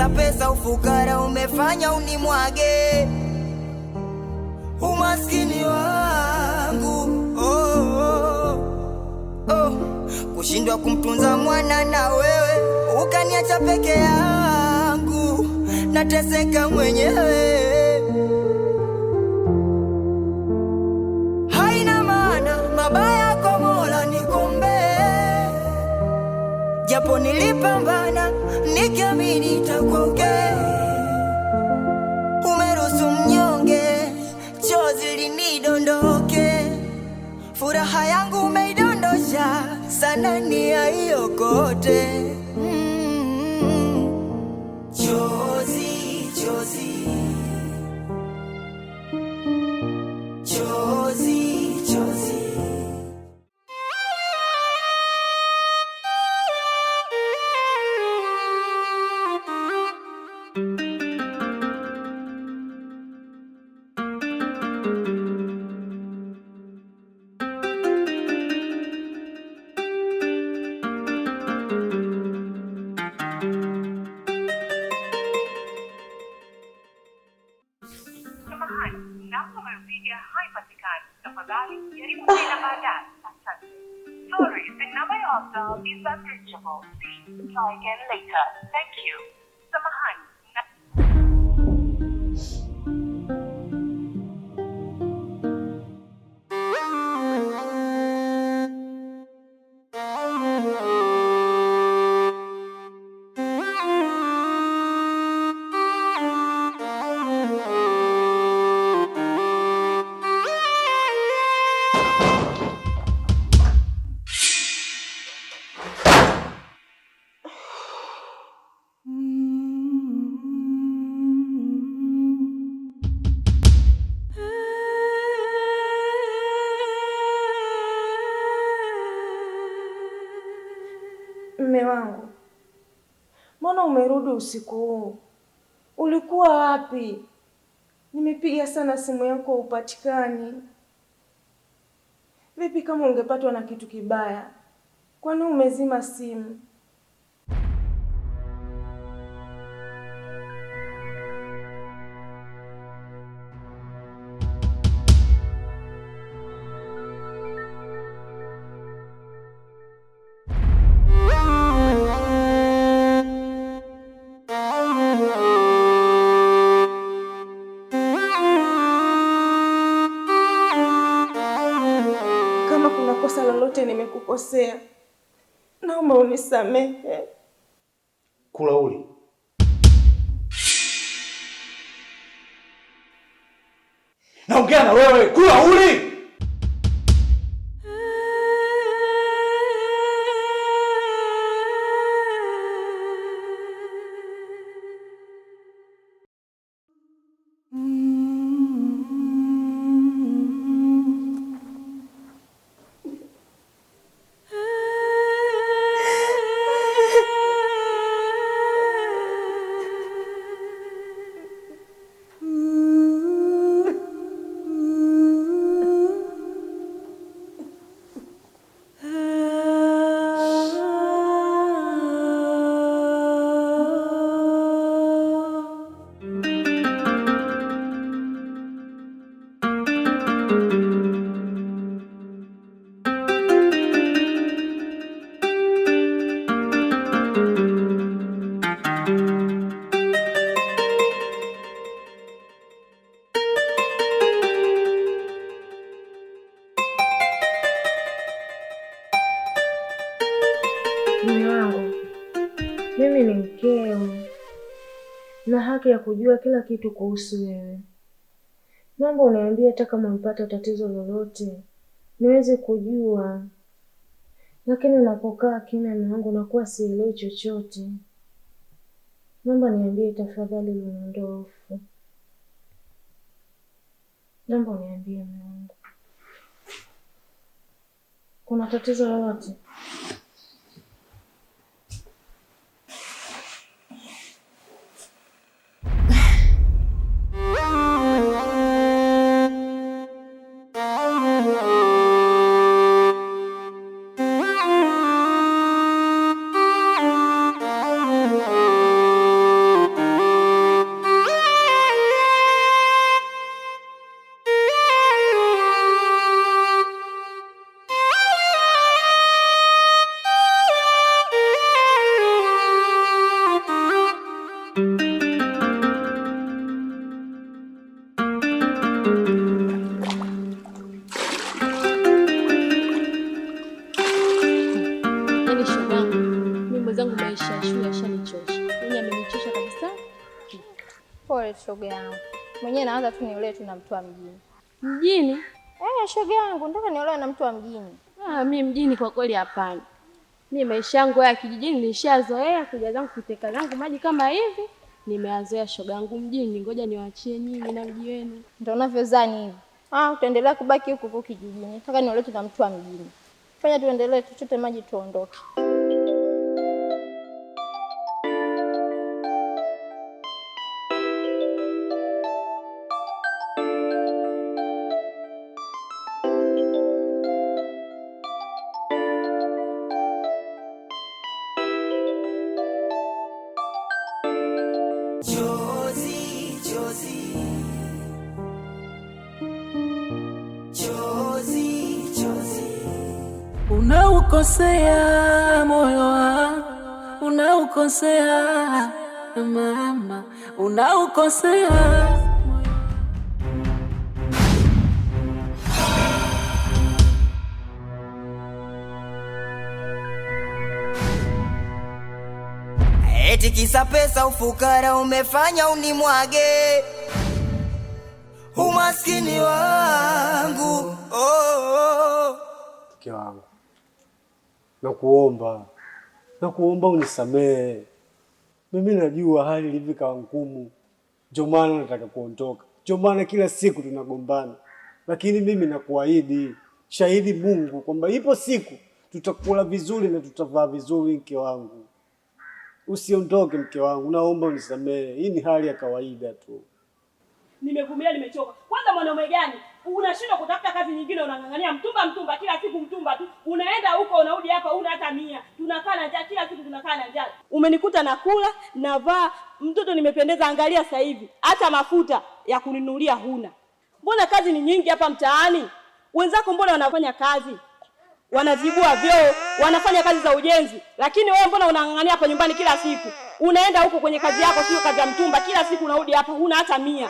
Pesa pesa ufukara umefanya unimwage. Umaskini wangu kushindwa kumtunza mwana na wewe ukaniacha peke yangu, nateseka mwenyewe. Haina maana mabaya kwa Mola nikombe, japo nilipambana nikiamini itakuwa okay. Umeruhusu mnyonge chozi linidondoke, furaha yangu umeidondosha sana nia iokote. Chozi, chozi, chozi, chozi. Sorry, the number you have dialed is unreachable. Please try again later. Thank you. Samahani. Mume wangu, mbona umerudi usiku huu? Ulikuwa wapi? Nimepiga sana simu yako upatikani. Vipi kama ungepatwa na kitu kibaya? Kwani umezima simu? Kosa lolote nimekukosea, naomba unisamehe. Kulauli, naongea na wewe. Kulauli, mume wangu, mimi ni mkeo na haki ya kujua kila kitu kuhusu wewe. Naomba uniambie hata kama umepata tatizo lolote niweze kujua, lakini unapokaa kimya mume wangu nakuwa sielewi chochote. Naomba niambie tafadhali Lunondofu. Naomba uniambie mume wangu, kuna tatizo lolote? Yaani shogangu, mimi mwenzangu maisha ya shule yashanichosha. Yaani amenichosha kabisa. Pole shoga yangu. Mwenyewe naanza tu niolewe tu na mtu wa mjini. Mjini? Shoga yangu, nataka niolewe na mtu wa mjini. Mimi mjini kwa kweli hapana. Mimi maisha yangu ya kijijini nishazoea, kuja zangu kuteka zangu maji kama hivi. Nimeazoea shogangu. Mjini ngoja niwaachie nyinyi na mji wenu. Ndio unavyozani hivi. Utaendelea kubaki huko kijijini. Nataka niolewe tu na mtu wa mjini. Fanya tuendelee, tuchote maji tuondoke. Unaukosea moyo wangu, unaukosea mama, unaukosea. Eti kisa pesa ufukara umefanya unimwage umaskini wangu. Mke wangu, nakuomba unisamehe. Mimi najua hali ilivyo ngumu, ndio maana nataka kuondoka, ndio maana kila siku tunagombana, lakini mimi nakuahidi, shahidi Mungu, kwamba ipo siku tutakula vizuri na tutavaa vizuri. Mke wangu, usiondoke mke wangu, naomba unisamehe. Hii ni hali ya kawaida tu. Nimevumilia, nimechoka. Kwanza mwanaume gani unashindwa kutafuta kazi nyingine, unang'ang'ania mtumba kila siku, mtumba tu. Unaenda huko unarudi hapa una hata 100. Tunakaa na njaa kila siku, tunakaa na njaa. Umenikuta nakula, navaa, mtoto nimependeza, angalia sasa hivi. Hata mafuta ya kuninunulia huna. Mbona kazi ni nyingi hapa mtaani? Wenzako mbona wanafanya kazi? Wanazibua vyoo, wanafanya kazi za ujenzi. Lakini wewe mbona unang'ang'ania hapa nyumbani kila siku? Unaenda huko kwenye kazi yako, sio kazi ya mtumba, kila siku unarudi hapa huna hata 100.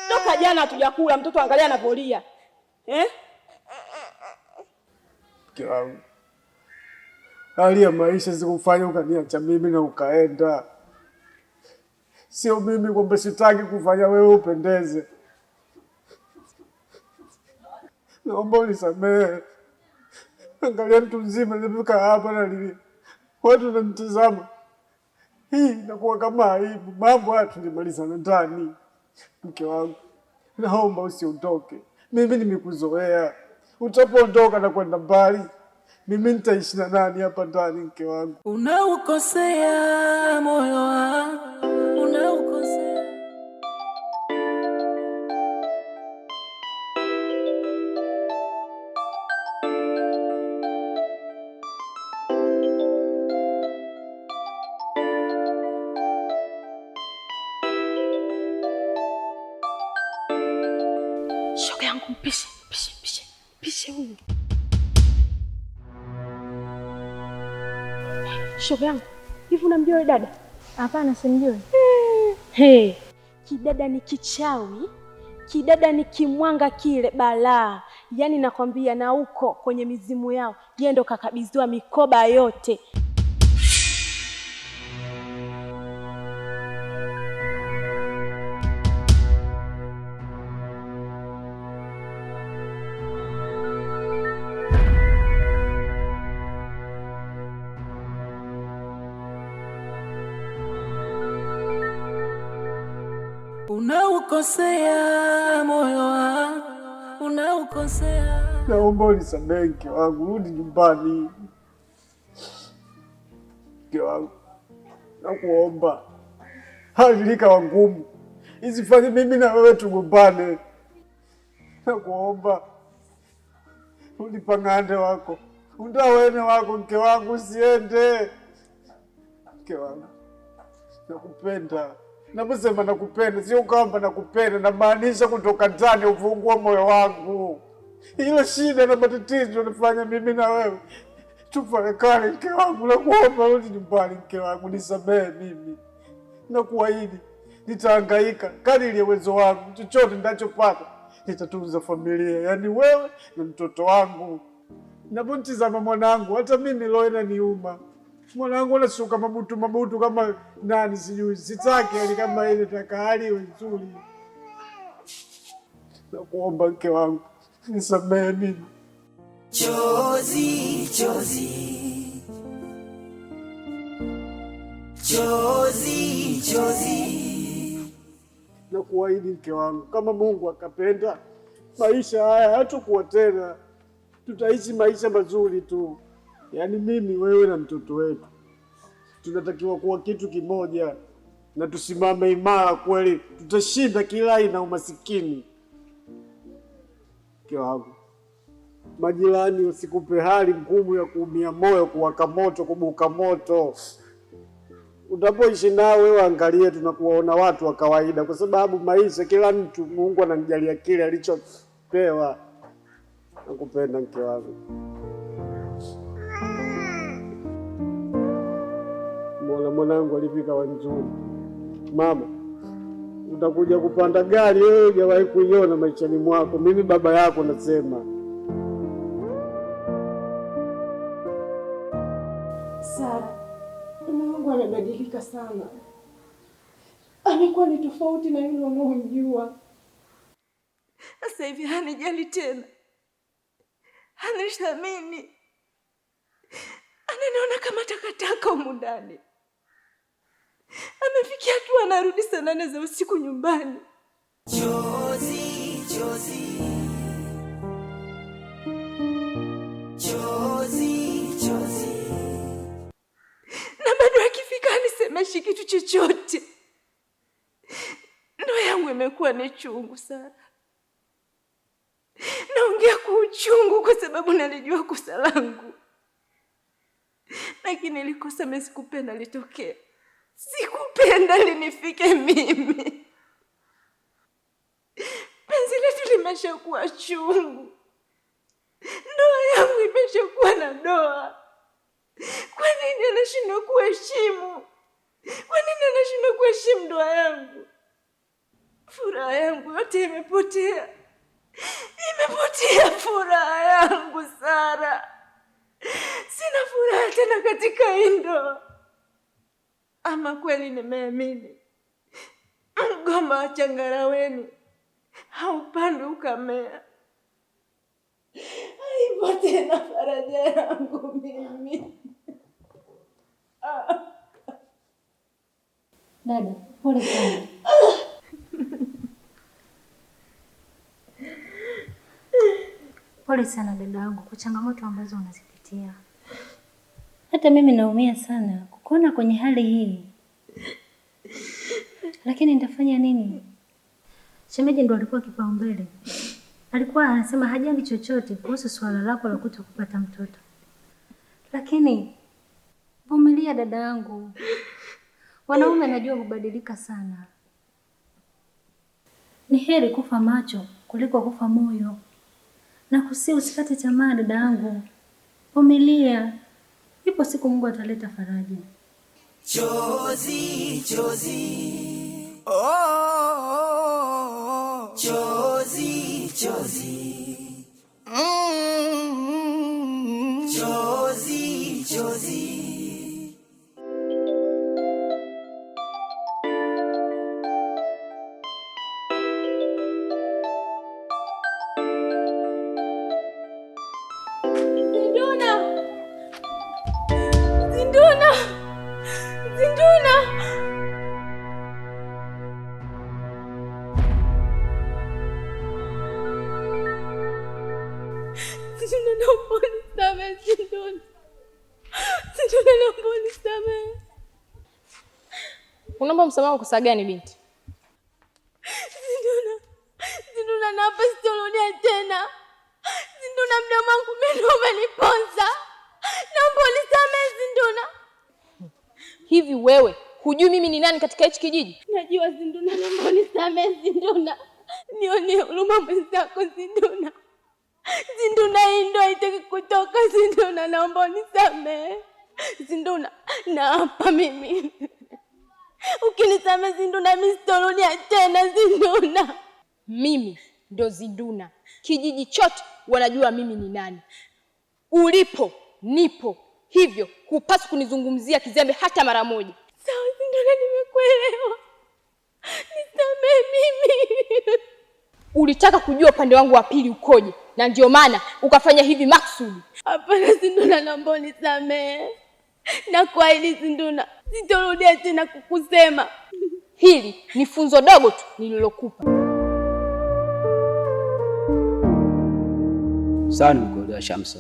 Toka jana hatujakula, mtoto angalia anavolia. Mke wangu, hali ya maisha sikufanya ukaniacha mimi na ukaenda. Sio mimi kwamba sitaki kufanya wewe upendeze. Naomba unisamehe. Angalia mtu mzima nimefika hapa na nini, watu wananitazama. Hii inakuwa kama aibu. Mambo haya tungemalizana ndani. Mke wangu, naomba usiondoke. Mimi nimekuzoea. Utapoondoka na kwenda mbali, mimi nitaishi na nani hapa ndani? Mke wangu, unaukosea moyo wangu, unaukosea. Shoga yangu mpishe huyu. Shoga yangu, hivi unamjua yule dada? Hapana, simjui. Kidada ni kichawi, kidada ni kimwanga kile balaa. Yaani nakwambia, na huko kwenye mizimu yao yeye ndo kakabidhiwa mikoba yote. Unaukosea moyo wangu, unaukosea. naomba unisamehe mke wangu, rudi nyumbani. Mke wangu, nakuomba, hali ikawa ngumu, isifanye mimi na wewe tugombane. Nakuomba unipangande wako, undawene wako mke wangu, usiende. Mke wangu, nakupenda. Naposema nakupenda, sio kwamba nakupenda, namaanisha kutoka ndani ufungua moyo wangu. Hilo shida na matatizo nifanya mimi na wewe tufarakane. Mke wangu, nakuomba rudi nyumbani. Mke wangu, nisamehe mimi. Nakuahidi nitahangaika kadiri ya uwezo wangu, chochote ninachopata nitatunza familia, yaani wewe na mtoto wangu. Napotizama mwanangu, hata mimi leo inaniuma. Mwanangu anashuka mabutu kama nani sijui. Sitaki hali kama ile, nataka hali iwe nzuri. Nakuomba mke wangu, nisamehe mimi. Chozi, chozi, chozi, chozi. Na kuahidi mke wangu, kama Mungu akapenda, maisha haya hatakuwa tena. Tutaishi maisha mazuri tu. Yaani mimi, wewe na mtoto wetu tunatakiwa kuwa kitu kimoja, na tusimame imara kweli. Tutashinda kila aina umasikini. Mke wangu, majirani usikupe hali ngumu ya kuumia moyo, kuwaka moto, kubuka moto. Utapoishi nao wewe, angalie tunakuwaona watu wa kawaida, kwa sababu maisha kila mtu Mungu anamjalia kile alichopewa. Nakupenda mke wangu. Mbona mwanangu alifika wanzuri. Mama, utakuja kupanda gari wewe hujawahi kuiona maishani mwako. Mimi baba yako nasema. Sara, mume wangu amebadilika sana. Amekuwa ni tofauti na yule unayemjua. Sasa hivi hanijali tena, hanithamini, ananiona kama takataka humu ndani. Amefikia hatua anarudi saa 8 za usiku nyumbani. Chozi, chozi, chozi, chozi. Na bado akifika anisemeshi kitu chochote. Ndoa yangu imekuwa ni chungu sana. Naongea kwa uchungu kwa sababu nalijua kosa langu. Lakini nilikosa, mimi sikupenda litokee. Sikupenda linifike mimi. Penzi letu limeshakuwa chungu. Ndoa yangu imeshakuwa na doa. Kwa nini anashindwa kuheshimu? Kwa nini anashindwa kuheshimu ndoa yangu? Furaha yangu yote imepotea. Imepotea furaha yangu, Sara. Sina furaha tena katika hii ndoa. Ama kweli nimeamini mgomba wa changaraweni haupandwi ukamea. Haipo tena faraja yangu mimi. Dada, pole sana. Pole sana dada yangu kwa changamoto ambazo unazipitia. Hata mimi naumia sana kukuona kwenye hali hii. Lakini nitafanya nini? Shemeji ndo alikuwa kipaumbele. Alikuwa anasema hajali chochote kuhusu swala lako la kutokupata mtoto. Lakini vumilia dada yangu. Wanaume najua hubadilika sana. Ni heri kufa macho kuliko kufa moyo. Na usikate tamaa dada yangu. Vumilia. Ipo siku Mungu ataleta faraja. Chozi, chozi, oh, oh, oh. Chozi, chozi, chozi, chozi. Unaomba msamaha kwa kosa gani binti? Zinduna naapa sitoludia tena. Zinduna mdomo wangu mimi umeniponza. Naomba unisamehe Zinduna. Hivi wewe hujui mimi ni nani katika hichi kijiji? Najua Zinduna, naomba unisamehe Zinduna. Nione huruma mwenzako Zinduna. Zinduna, hii ndio haitaki kutoka Zinduna, naomba unisamehe. Zinduna, naapa mimi. Ukinisamehe Zinduna, mimi sitorudia tena Zinduna. Mimi ndo Zinduna. Kijiji chote wanajua mimi ni nani. Ulipo nipo, hivyo hupaswi kunizungumzia kizembe hata mara moja. Sawa Zinduna, nimekuelewa. Nisamehe mimi. Ulitaka kujua upande wangu wa pili ukoje, na ndio maana ukafanya hivi maksudi. Hapana Zinduna, naomba unisamehe. Na kuahidi Zinduna, sitarudia tena kukusema. Hili ni funzo dogo tu nililokupa. Sawa, nimekuelewa Shamsa.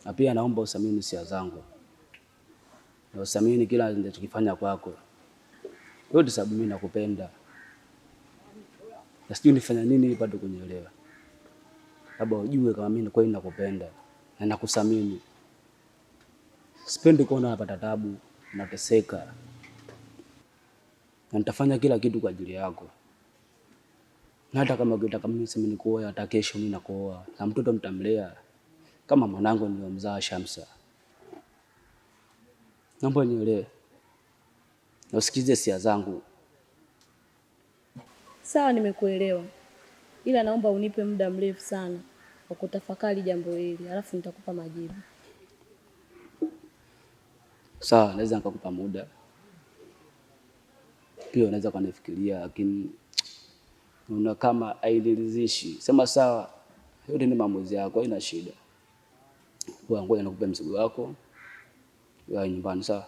Na pia naomba usamini hisia zangu. Na usamini kila ninachokifanya kwako. Yote sababu mimi nakupenda. Na sijui nifanya nini ili bado kunielewa. Labda ujue kama mimi kweli nakupenda na nakusamini. Sipendi kuona unapata taabu, unateseka. Na nitafanya kila kitu kwa ajili yako. Na hata kama ukitaka mimi sema nikuoe, hata kesho mimi nakuoa. Na mtoto nitamlea kama mwanangu niliyomzaa Shamsa. Naomba nielewe. Na usikize hisia zangu. Sawa, nimekuelewa. Ila naomba unipe muda mrefu sana wa kutafakari jambo hili, alafu nitakupa majibu. Sawa, naweza nikakupa muda. Pia unaweza kunifikiria, lakini unaona kama hainiridhishi. Sema sawa, yote ni maamuzi yako, haina shida. Kwa ngoja nakupa mzigo wako. Wewe nyumbani sawa?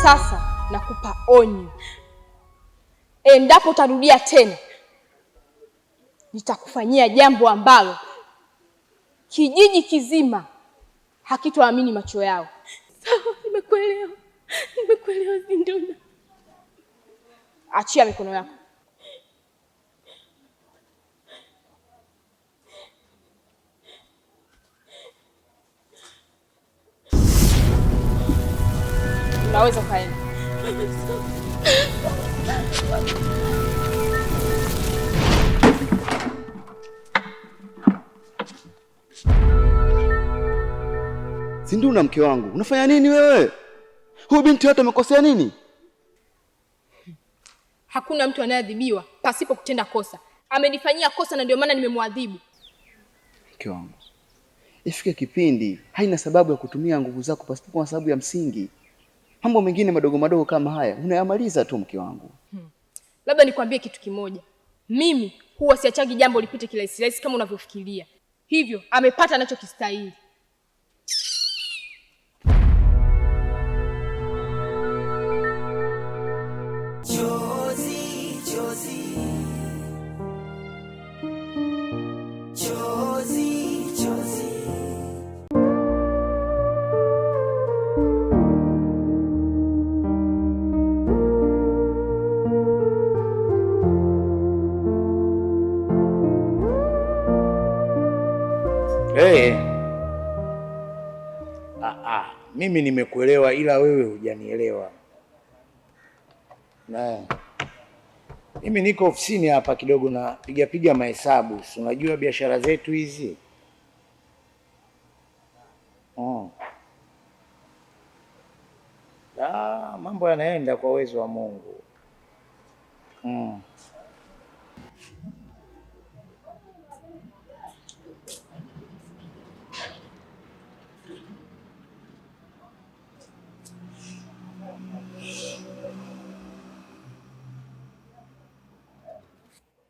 Sasa nakupa onyo. Endapo utarudia tena, nitakufanyia jambo ambalo kijiji kizima hakitoamini macho yao. Sawa, nimekuelewa. Nimekuelewa Zinduna. Achia mikono yako. Unaweza kaenda. Zinduna, mke wangu, unafanya nini wewe? Huyu binti yote amekosea nini? Hakuna mtu anayeadhibiwa pasipo kutenda kosa. Amenifanyia kosa na ndio maana nimemwadhibu. Mke wangu, ifike kipindi haina sababu ya kutumia nguvu zako pasipo kwa sababu ya msingi. Mambo mengine madogo madogo kama haya unayamaliza tu mke wangu. Labda nikwambie kitu kimoja. Mimi huwa siachagi jambo lipite kirahisi kama unavyofikiria. Hivyo amepata anachokistahili. Chozi, chozi. Chozi, chozi. Hey. Mimi nimekuelewa ila wewe hujanielewa. Na mimi niko ofisini hapa kidogo na piga mahesabu. Si unajua biashara zetu hizi? Mambo yanaenda kwa uwezo wa Mungu.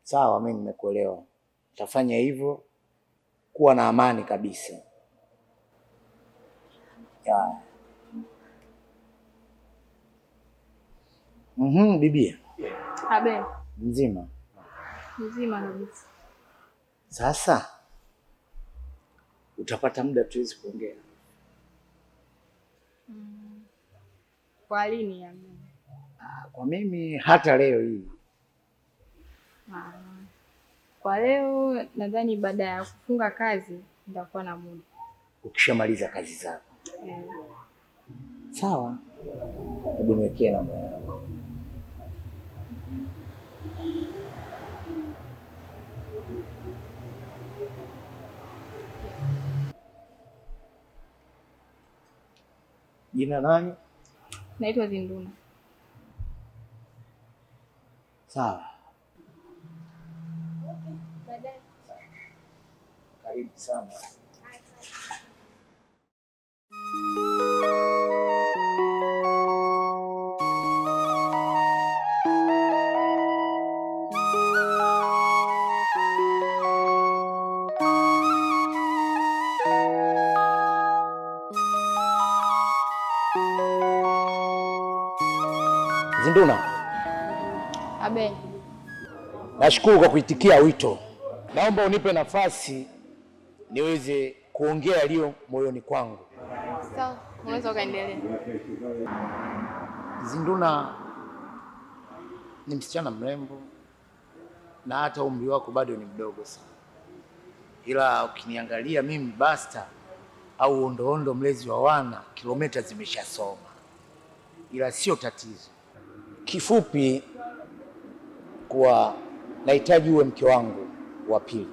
Sawa, mimi nimekuelewa. Tafanya hivyo, kuwa na amani kabisa. Ya. Bibia. Abe. Mzima. Mzima kabisa. Sasa utapata muda tuwezi kuongea. Kwa lini ya? Kwa mimi hata leo hii. Kwa leo nadhani baada ya kufunga kazi nitakuwa na muda. Ukishamaliza kazi zako. Sawa. Hebu niwekee namba yako. Jina nani? Naitwa Zinduna. Sawa. Karibu sana. Zinduna. Abe. Nashukuru kwa kuitikia wito. Naomba unipe nafasi niweze kuongea yaliyo moyoni kwangu. Sawa, unaweza kaendelea. Zinduna ni msichana mrembo na hata umri wako bado ni mdogo sana. Ila ukiniangalia mimi Basta au Ondoondo mlezi wa wana, kilomita zimeshasoma. Ila sio tatizo. Kifupi kwa nahitaji uwe mke wangu wa pili.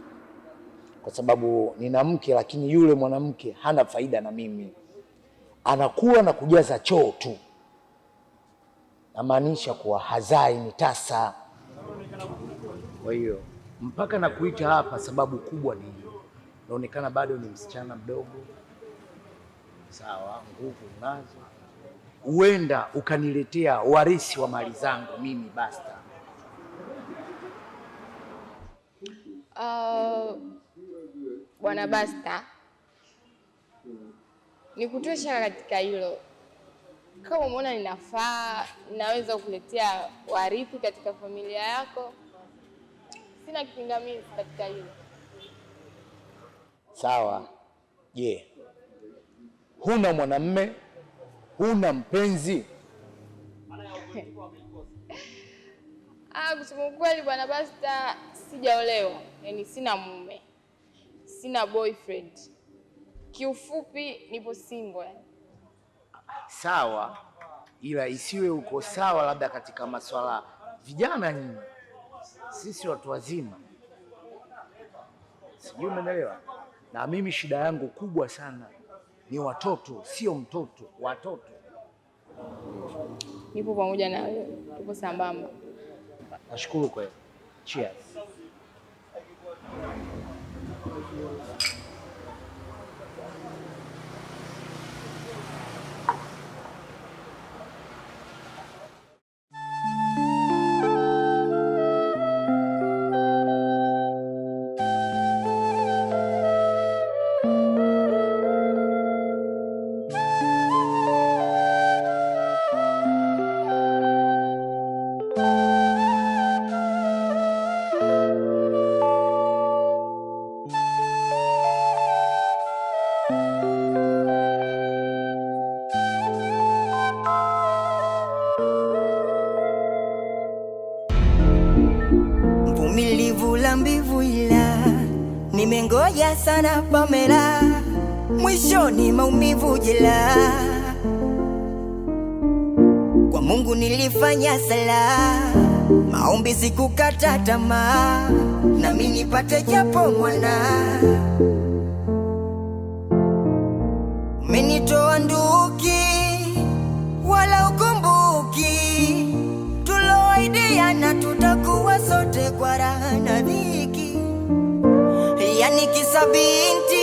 Kwa sababu nina mke lakini yule mwanamke hana faida na mimi. Anakuwa na kujaza choo tu. Namaanisha kuwa hazai ni tasa. Kwa hiyo mpaka nakuita hapa sababu kubwa ni hiyo. Naonekana bado ni msichana mdogo. Sawa, nguvu unazo. Huenda ukaniletea warisi wa mali zangu mimi Basta. Bwana Basta, nikutosha katika hilo. Kama umeona ninafaa, naweza kukuletea warithi katika familia yako. Sina kipingamizi katika hilo. Sawa. Je, huna mwanamume? Huna mpenzi? Kusema kweli Bwana Basta, sijaolewa. Yaani sina mume. Sina boyfriend. Kiufupi nipo single yani. Sawa. Ila isiwe uko sawa labda katika masuala vijana nyinyi. Sisi watu wazima. Sijui umeelewa? Na mimi shida yangu kubwa sana ni watoto, sio mtoto, watoto. Nipo pamoja na wewe. Tupo sambamba. Nashukuru kwa hiyo. Cheers. Mbivu ila nimengoja sana Pamela, mwishoni maumivu jela. Kwa Mungu nilifanya sala, maombi sikukata tamaa, na mimi nipate japo mwana. Umenitoa nduki wala ukumbuki, tuloidiana tutakuwa sote kwa raha na dhiki. Yani kisa binti